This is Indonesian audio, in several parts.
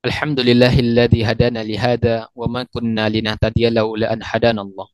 Alhamdulillahilladzi hadana li hada wa ma kunna linahtadiya laula an hadanallah.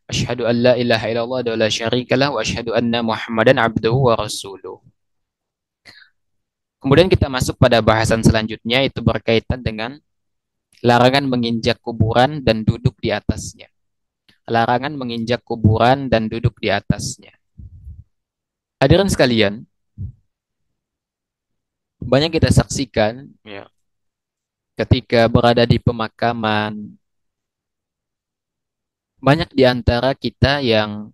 Asyhadu an la ilaha illallah wa la syarikalah wa asyhadu anna Muhammadan abduhu wa rasuluh. Kemudian kita masuk pada bahasan selanjutnya, itu berkaitan dengan larangan menginjak kuburan dan duduk di atasnya. Larangan menginjak kuburan dan duduk di atasnya. Hadirin sekalian, banyak kita saksikan ya, ketika berada di pemakaman, banyak di antara kita yang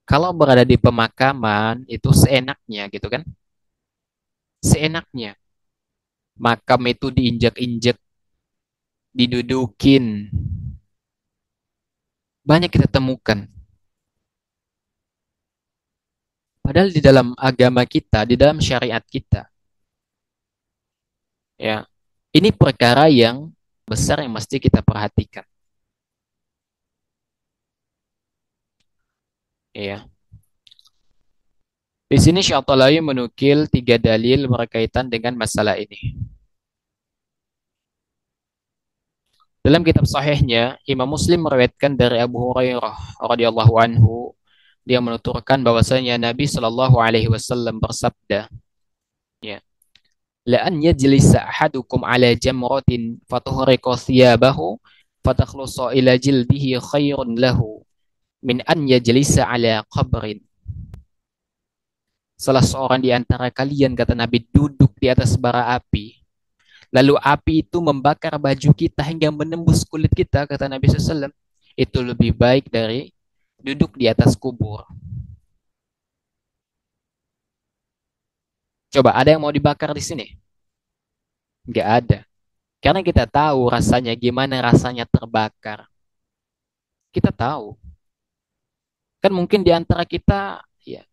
kalau berada di pemakaman itu seenaknya gitu kan. Seenaknya. Makam itu diinjak-injak, didudukin. Banyak kita temukan. Padahal di dalam agama kita, di dalam syariat kita, ya, ini perkara yang besar yang mesti kita perhatikan. Ya. Di sini Syatalawi menukil 3 dalil berkaitan dengan masalah ini. Dalam kitab sahihnya, Imam Muslim meriwayatkan dari Abu Hurairah radhiyallahu anhu, dia menuturkan bahwasanya Nabi Shallallahu alaihi wasallam bersabda, ya, la an yajlisa ahadukum ala jamratin fatuhriqa thiyabahu fatakhlusa ila jildihi khairun lahu min an yajlisa ala qabrin. Salah seorang di antara kalian, kata Nabi, duduk di atas bara api, lalu api itu membakar baju kita hingga menembus kulit kita, kata Nabi SAW, itu lebih baik dari duduk di atas kubur. Coba, ada yang mau dibakar di sini? Nggak ada. Karena kita tahu rasanya, gimana rasanya terbakar. Kita tahu. Kan mungkin di antara kita ya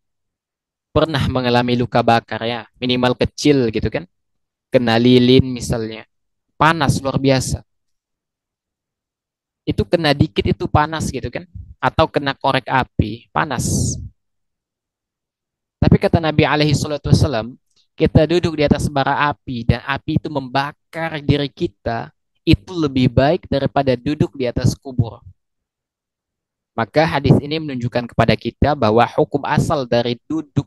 pernah mengalami luka bakar ya, minimal kecil gitu kan. Kena lilin misalnya. Panas luar biasa. Itu kena dikit itu panas gitu kan. Atau kena korek api, panas. Tapi kata Nabi alaihi salatu wasallam, kita duduk di atas bara api dan api itu membakar diri kita, itu lebih baik daripada duduk di atas kubur. Maka hadis ini menunjukkan kepada kita bahwa hukum asal dari duduk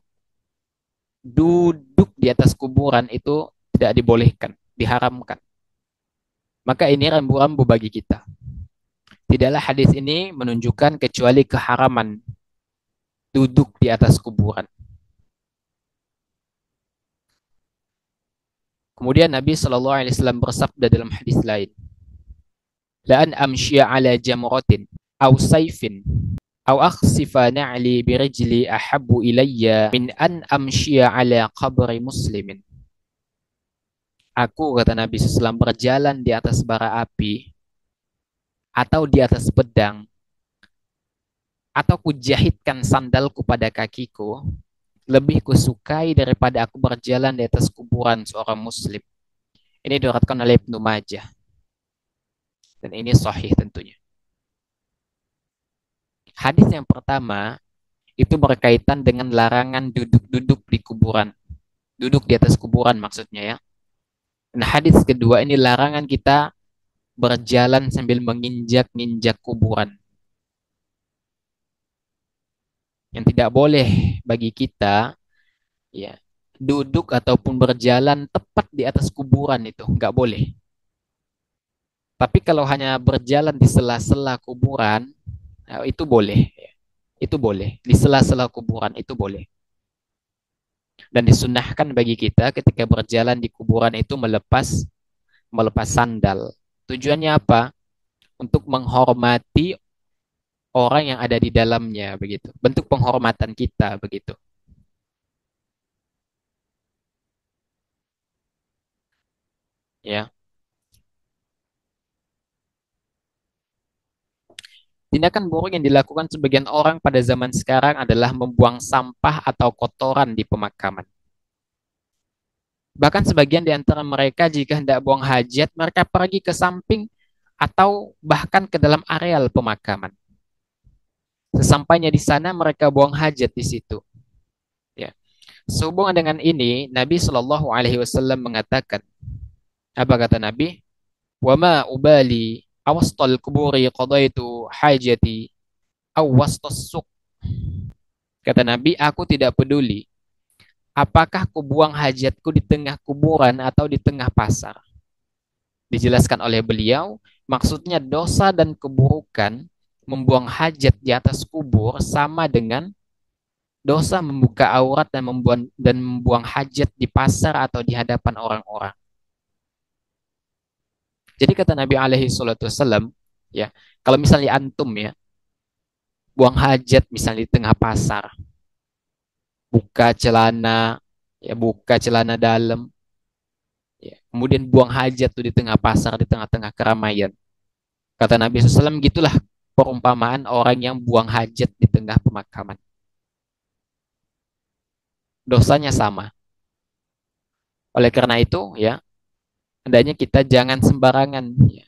duduk di atas kuburan itu tidak dibolehkan, diharamkan. Maka ini rambu-rambu bagi kita. Tidaklah hadis ini menunjukkan kecuali keharaman duduk di atas kuburan. Kemudian Nabi Shallallahu Alaihi Wasallam bersabda dalam hadis lain, la an amshiya ala jamratin aw sayfin aw akhsifa na'li birijli ahabbu ilayya min an amshiya ala qabri muslimin. Aku, kata Nabi SAW, berjalan di atas bara api atau di atas pedang atau kujahitkan sandalku pada kakiku, lebih kusukai daripada aku berjalan di atas kuburan seorang muslim. Ini diriwayatkan oleh Ibnu Majah. Dan ini sahih tentunya. Hadis yang pertama itu berkaitan dengan larangan duduk-duduk di kuburan. Duduk di atas kuburan maksudnya ya. Nah, hadis kedua ini larangan kita berjalan sambil menginjak-injak kuburan. Yang tidak boleh bagi kita ya duduk ataupun berjalan tepat di atas kuburan, itu nggak boleh. Tapi kalau hanya berjalan di sela-sela kuburan, itu boleh. Itu boleh. Di sela-sela kuburan itu boleh. Dan disunahkan bagi kita ketika berjalan di kuburan itu melepas sandal. Tujuannya apa? Untuk menghormati orang yang ada di dalamnya, begitu. Bentuk penghormatan kita, begitu. Ya. Tindakan buruk yang dilakukan sebagian orang pada zaman sekarang adalah membuang sampah atau kotoran di pemakaman. Bahkan sebagian di antara mereka jika hendak buang hajat, mereka pergi ke samping atau bahkan ke dalam areal pemakaman. Sesampainya di sana mereka buang hajat di situ. Ya. Sehubungan dengan ini, Nabi Shallallahu Alaihi Wasallam mengatakan, Apa kata Nabi? Wa ma ubali awastal kuburi qadaitu hajati aw wastas suq. Kata Nabi, aku tidak peduli apakah kubuang hajatku di tengah kuburan atau di tengah pasar. Dijelaskan oleh beliau, maksudnya dosa dan keburukan membuang hajat di atas kubur sama dengan dosa membuka aurat dan membuang hajat di pasar atau di hadapan orang-orang. Jadi kata Nabi alaihi salatu wasallam, ya, kalau misalnya antum ya, buang hajat misalnya di tengah pasar, buka celana, ya buka celana dalam, ya, kemudian buang hajat tuh di tengah pasar, di tengah-tengah keramaian. Kata Nabi SAW, gitulah perumpamaan orang yang buang hajat di tengah pemakaman. Dosanya sama. Oleh karena itu, ya, hendaknya kita jangan sembarangan ya,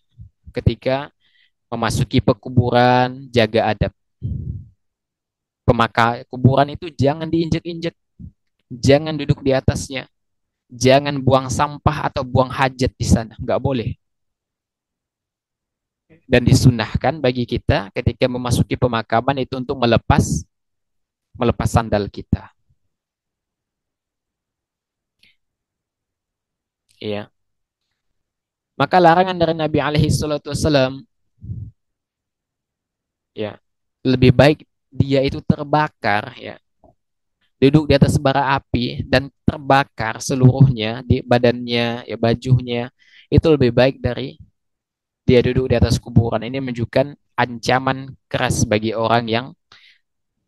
ketika memasuki pekuburan, jaga adab. Pemaka kuburan itu jangan diinjek-injek, jangan duduk di atasnya, jangan buang sampah atau buang hajat di sana, nggak boleh. Dan disunahkan bagi kita ketika memasuki pemakaman itu untuk melepas melepas sandal kita. Ya. Maka larangan dari Nabi alaihi salatu wasallam, ya, lebih baik dia itu terbakar ya, duduk di atas bara api dan terbakar seluruhnya di badannya, ya bajunya, itu lebih baik dari dia duduk di atas kuburan. Ini menunjukkan ancaman keras bagi orang yang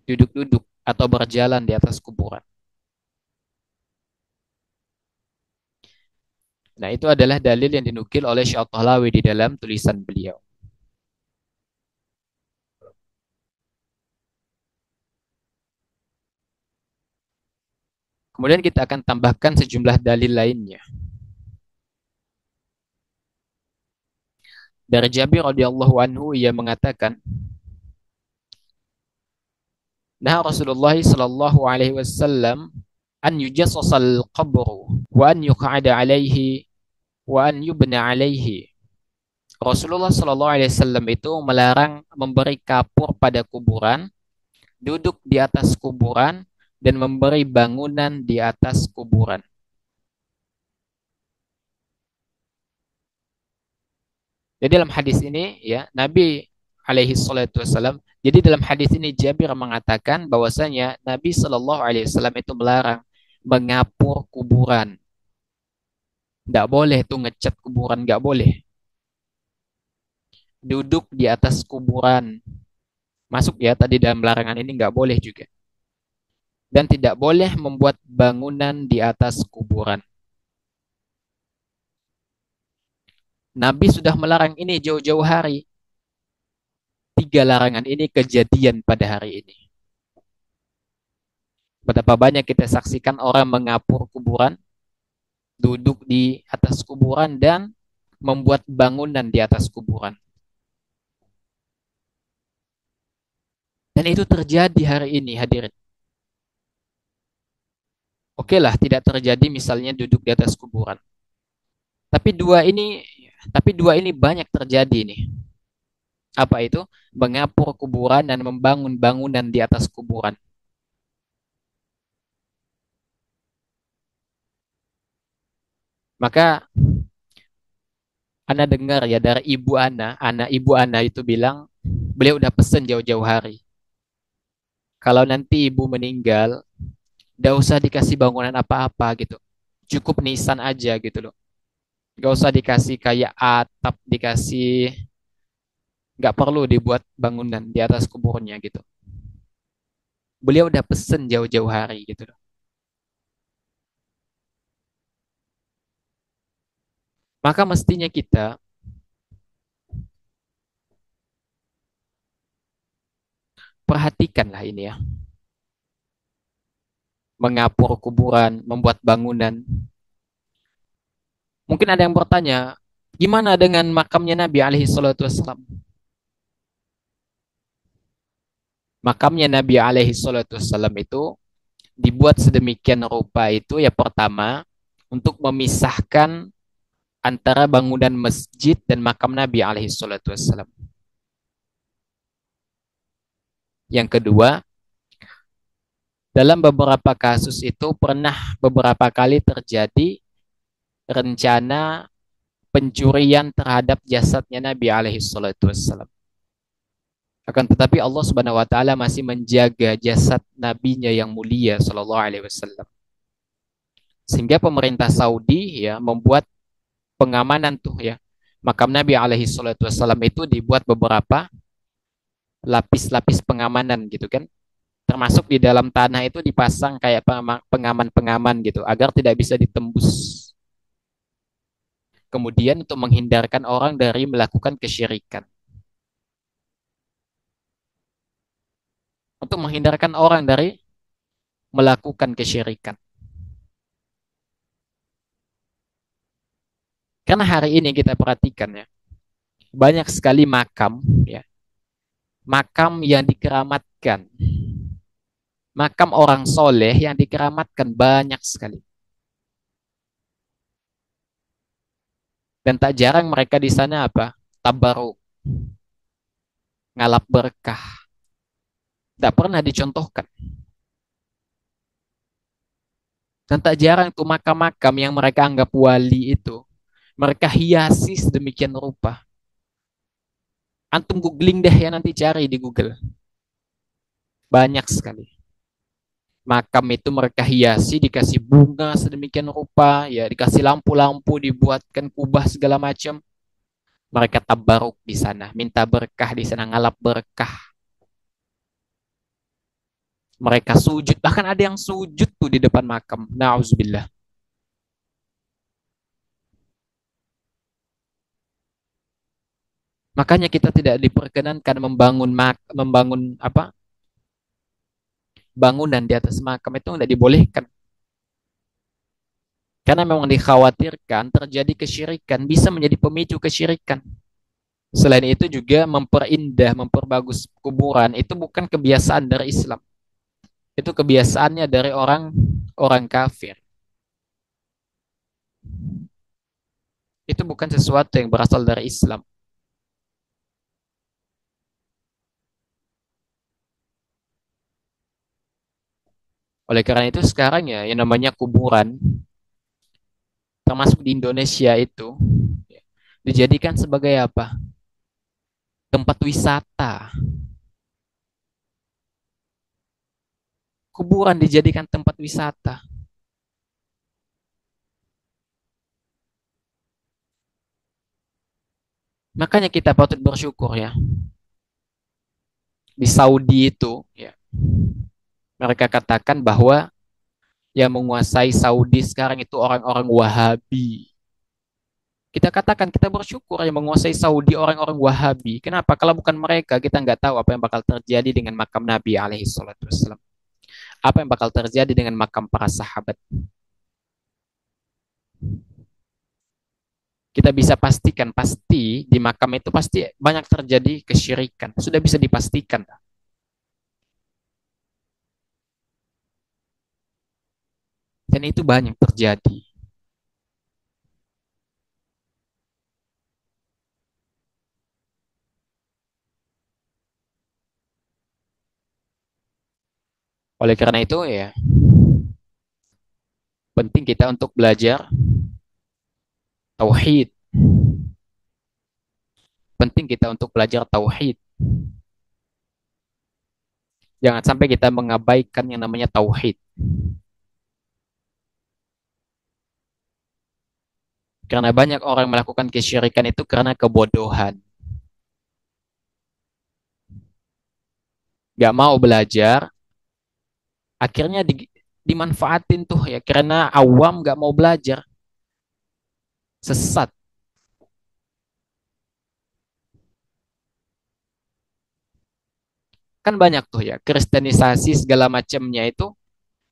duduk-duduk atau berjalan di atas kuburan. Nah, itu adalah dalil yang dinukil oleh Syekh Tahlawi di dalam tulisan beliau. Kemudian kita akan tambahkan sejumlah dalil lainnya. Dari Jabir radhiyallahu anhu ia mengatakan, nah Rasulullah sallallahu alaihi wasallam an yujassasal qabru wa an yuq'ada alaihi wa an yubna alaihi. Rasulullah sallallahu alaihi wasallam itu melarang memberi kapur pada kuburan, duduk di atas kuburan dan memberi bangunan di atas kuburan. Jadi dalam hadis ini ya Nabi alaihi salatu wasallam, jadi dalam hadis ini Jabir mengatakan bahwasanya Nabi sallallahu alaihi wasallam itu melarang mengapur kuburan. Nggak boleh tuh ngecat kuburan, nggak boleh. Duduk di atas kuburan. Masuk ya tadi dalam larangan ini nggak boleh juga. Dan tidak boleh membuat bangunan di atas kuburan. Nabi sudah melarang ini jauh-jauh hari. Tiga larangan ini kejadian pada hari ini. Betapa banyak kita saksikan orang mengapur kuburan, duduk di atas kuburan, dan membuat bangunan di atas kuburan. Dan itu terjadi hari ini, hadirin. Oke lah, tidak terjadi misalnya duduk di atas kuburan. Tapi dua ini, tapi dua ini banyak terjadi nih. Apa itu? Mengapur kuburan dan membangun bangunan di atas kuburan. Maka Ana dengar ya dari ibu Ana, anak ibu Ana itu bilang, beliau udah pesen jauh-jauh hari. Kalau nanti ibu meninggal, gak usah dikasih bangunan apa-apa gitu. Cukup nisan aja gitu loh. Gak usah dikasih kayak atap, dikasih, gak perlu dibuat bangunan di atas kuburnya gitu. Beliau udah pesen jauh-jauh hari gitu loh. Maka mestinya kita perhatikanlah ini ya. Mengapur kuburan, membuat bangunan. Mungkin ada yang bertanya, gimana dengan makamnya Nabi alaihi salatu wassalam? Makamnya Nabi alaihi salatu wassalam itu dibuat sedemikian rupa itu ya pertama untuk memisahkan antara bangunan masjid dan makam Nabi alaihi salatu wassalam. Yang kedua, dalam beberapa kasus itu pernah beberapa kali terjadi rencana pencurian terhadap jasadnya Nabi alaihi salatu wassalam. Akan tetapi Allah Subhanahu wa taala masih menjaga jasad nabinya yang mulia sallallahu alaihi wasallam. Sehingga pemerintah Saudi ya membuat pengamanan tuh ya. Makam Nabi alaihi salatu wassalam itu dibuat beberapa lapis-lapis pengamanan gitu kan. Termasuk di dalam tanah itu dipasang kayak pengaman-pengaman gitu agar tidak bisa ditembus. Kemudian untuk menghindarkan orang dari melakukan kesyirikan. Untuk menghindarkan orang dari melakukan kesyirikan. Karena hari ini kita perhatikan ya, banyak sekali makam ya, makam yang dikeramatkan. Makam orang soleh yang dikeramatkan banyak sekali. Dan tak jarang mereka di sana apa? Tabaruk, ngalap berkah. Tak pernah dicontohkan. Dan tak jarang tuh makam-makam yang mereka anggap wali itu. Mereka hiasi sedemikian rupa. Antum googling deh ya nanti cari di Google. Banyak sekali. Makam itu mereka hiasi, dikasih bunga sedemikian rupa, ya dikasih lampu-lampu, dibuatkan kubah segala macam. Mereka tabaruk di sana, minta berkah di sana, ngalap berkah. Mereka sujud, bahkan ada yang sujud tuh di depan makam. Nauzubillah. Makanya kita tidak diperkenankan membangun apa? Bangunan di atas makam itu tidak dibolehkan. Karena memang dikhawatirkan terjadi kesyirikan, bisa menjadi pemicu kesyirikan. Selain itu juga memperindah, memperbagus kuburan itu bukan kebiasaan dari Islam. Itu kebiasaannya dari orang orang kafir. Itu bukan sesuatu yang berasal dari Islam. Oleh karena itu sekarang ya yang namanya kuburan, termasuk di Indonesia itu, ya, dijadikan sebagai apa? Tempat wisata. Kuburan dijadikan tempat wisata. Makanya kita patut bersyukur ya. Di Saudi itu, ya, mereka katakan bahwa yang menguasai Saudi sekarang itu orang-orang Wahabi. Kita katakan kita bersyukur yang menguasai Saudi orang-orang Wahabi. Kenapa? Kalau bukan mereka, kita nggak tahu apa yang bakal terjadi dengan makam Nabi alaihi salatu wassalam. Apa yang bakal terjadi dengan makam para sahabat. Kita bisa pastikan, pasti di makam itu pasti banyak terjadi kesyirikan. Sudah bisa dipastikan. Dan itu banyak terjadi. Oleh karena itu ya, penting kita untuk belajar tauhid. Penting kita untuk belajar tauhid. Jangan sampai kita mengabaikan yang namanya tauhid. Karena banyak orang melakukan kesyirikan itu karena kebodohan. Gak mau belajar, akhirnya dimanfaatin tuh ya. Karena awam gak mau belajar, sesat. Kan banyak tuh ya, kristenisasi segala macamnya itu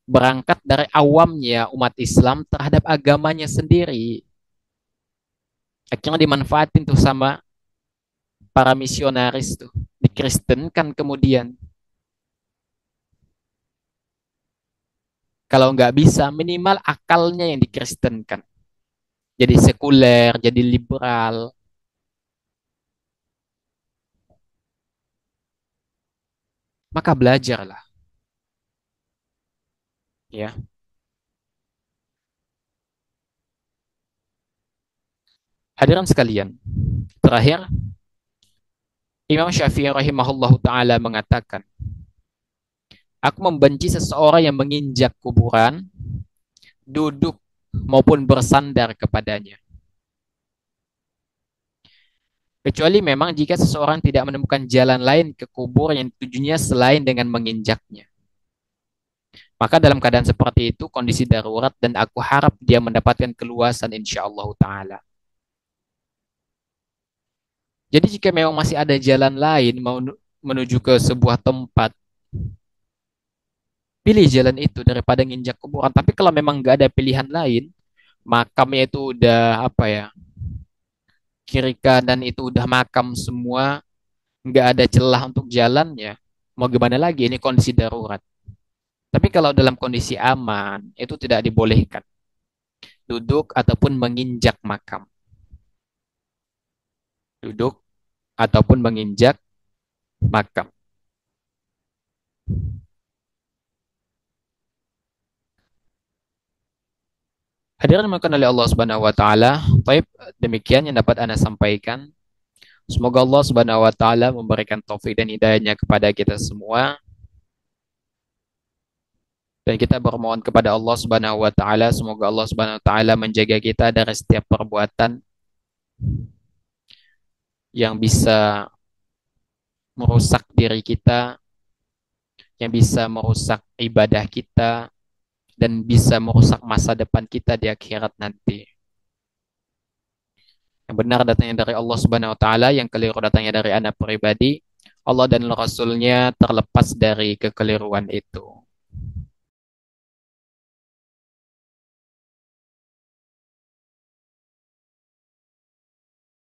berangkat dari awamnya umat Islam terhadap agamanya sendiri. Akhirnya dimanfaatin tuh sama para misionaris tuh. Dikristenkan kemudian. Kalau nggak bisa, minimal akalnya yang dikristenkan. jadi sekuler, jadi liberal, maka belajarlah, ya. Hadirin sekalian, terakhir Imam Syafi'i rahimahullahu taala mengatakan, aku membenci seseorang yang menginjak kuburan, duduk maupun bersandar kepadanya. Kecuali memang jika seseorang tidak menemukan jalan lain ke kubur yang tujuannya selain dengan menginjaknya. Maka dalam keadaan seperti itu, kondisi darurat dan aku harap dia mendapatkan keluasan insya Allah Ta'ala. Jadi jika memang masih ada jalan lain mau menuju ke sebuah tempat, pilih jalan itu daripada nginjak kuburan. Tapi kalau memang nggak ada pilihan lain, makamnya itu udah apa ya, kiri kanan itu udah makam semua, nggak ada celah untuk jalannya. Mau gimana lagi? Ini kondisi darurat. Tapi kalau dalam kondisi aman, itu tidak dibolehkan duduk ataupun menginjak makam. Duduk ataupun menginjak makam. Hadirin dimuliakan oleh Allah Subhanahu wa taala. Baik, demikian yang dapat Anda sampaikan. Semoga Allah Subhanahu wa taala memberikan taufik dan hidayahnya kepada kita semua dan kita bermohon kepada Allah Subhanahu wa taala semoga Allah Subhanahu wa taala menjaga kita dari setiap perbuatan yang bisa merusak diri kita, yang bisa merusak ibadah kita dan bisa merusak masa depan kita di akhirat nanti. Yang benar datangnya dari Allah Subhanahu wa taala, yang keliru datangnya dari anak pribadi. Allah dan Rasulnya terlepas dari kekeliruan itu.